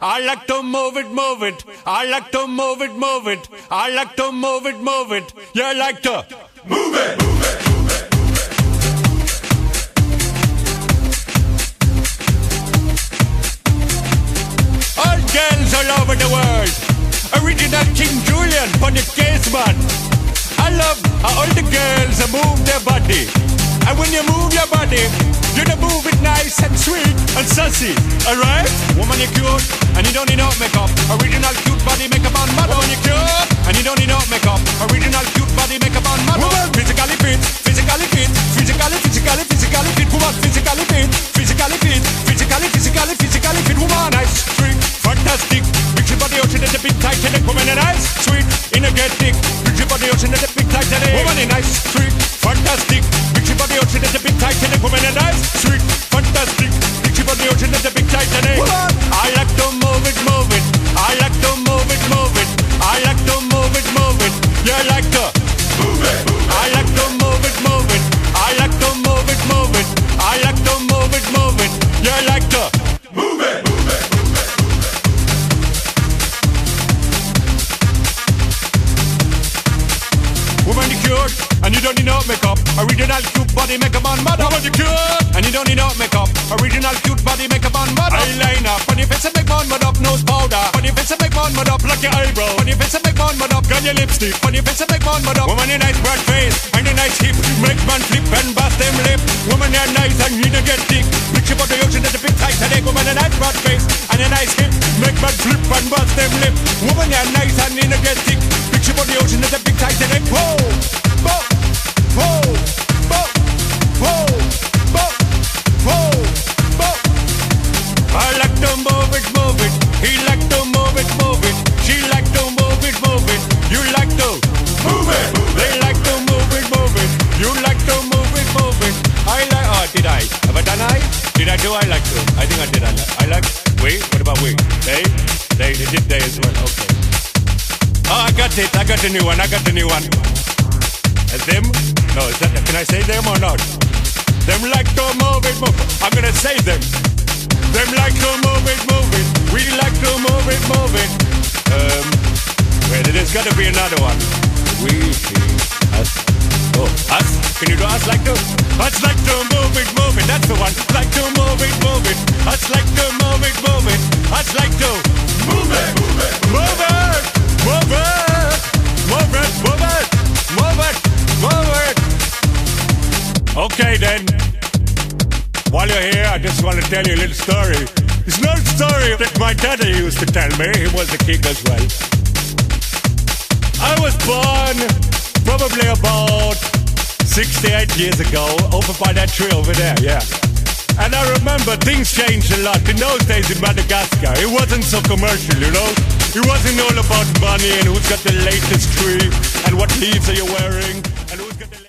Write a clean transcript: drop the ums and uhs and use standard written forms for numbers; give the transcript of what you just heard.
I like to move it, move it. I like to move it, move it. I like to move it, move it. You like to move it, move it. All girls all over the world. Original King Julian for the case man. I love how all the girls move their body. And when you move your body, you don't move it nice and sweet and sassy, alright? Woman, you're cute, and you don't need no makeup. Original cute body makeup on model. Woman, you're cute, and you don't need no makeup. Original cute body makeup on model. Woman, physically fit, physically fit, physically fit. Woman, physically fit, physically fit, physically fit. Woman, nice, sweet, fantastic. Big body ocean at the big Titanic. Woman, nice, sweet, energetic. Big body ocean at the big Titanic. Woman, nice, sweet, fantastic. Big body ocean at the big Titanic. Woman, nice, sweet, fantastic. Big body ocean at the big Titanic. Woman, I like to move it, move it. I like to move it, move it. I like to move it, move it. You like to move it, move it. I like to move it, move it. I like to move it, move it. I like to move it, move it. You like to move it, move it. Woman, you cute, and you don't need no makeup. Original cute body makeup on model. Woman, you cute, and you don't need no makeup. Original cute body makeup on model. Eyeliner, funny face and make man mud up. Nose powder, funny face and make man mud up. Like your eyebrow, funny face and make man mud up. Got your lipstick, funny face and make man mud up. Woman, you nice broad face and a nice hip. Make man flip and bust them lip. Woman, you nice and you don't get thick. Picture about the ocean at the big Titanic. Woman, a nice broad face and a nice hip. Make man flip and bust them lip. Woman, you nice and you don't get thick. Picture about the ocean at the big Titanic. Whoa. Bo, bo, bo, bo, bo, bo, bo. I like to move it, move it. He like to move it, move it. She like to move it, move it. You like to move it. They like to move it, move it. You like to move it, move it. I like. Oh, did I? Have I done I? Did I do? I like to. I think I did. I like. We. What about we? They did they as well. Okay. Oh, I got it. I got the new one. I got the new one. Them? No, is that, can I say them or not? Them like to move it, move it. I'm gonna say them. Them like to move it, move it. We like to move it, move it. Wait, there's gotta be another one. We, us. Oh, us? Can you do us like to? Us like to move it, move it. That's the one. Like to move it, move it. Us like to move it, move it. Us like to move it, move it. Move it, move it. Move it, move it. Move it. Forward. Okay then. While you're here, I just want to tell you a little story. It's an old story that my daddy used to tell me. He was a king as well. I was born probably about 68 years ago, over by that tree over there, yeah. And I remember things changed a lot. In those days in Madagascar, it wasn't so commercial, you know? It wasn't all about money and who's got the latest tree and what leaves are you wearing and who's got the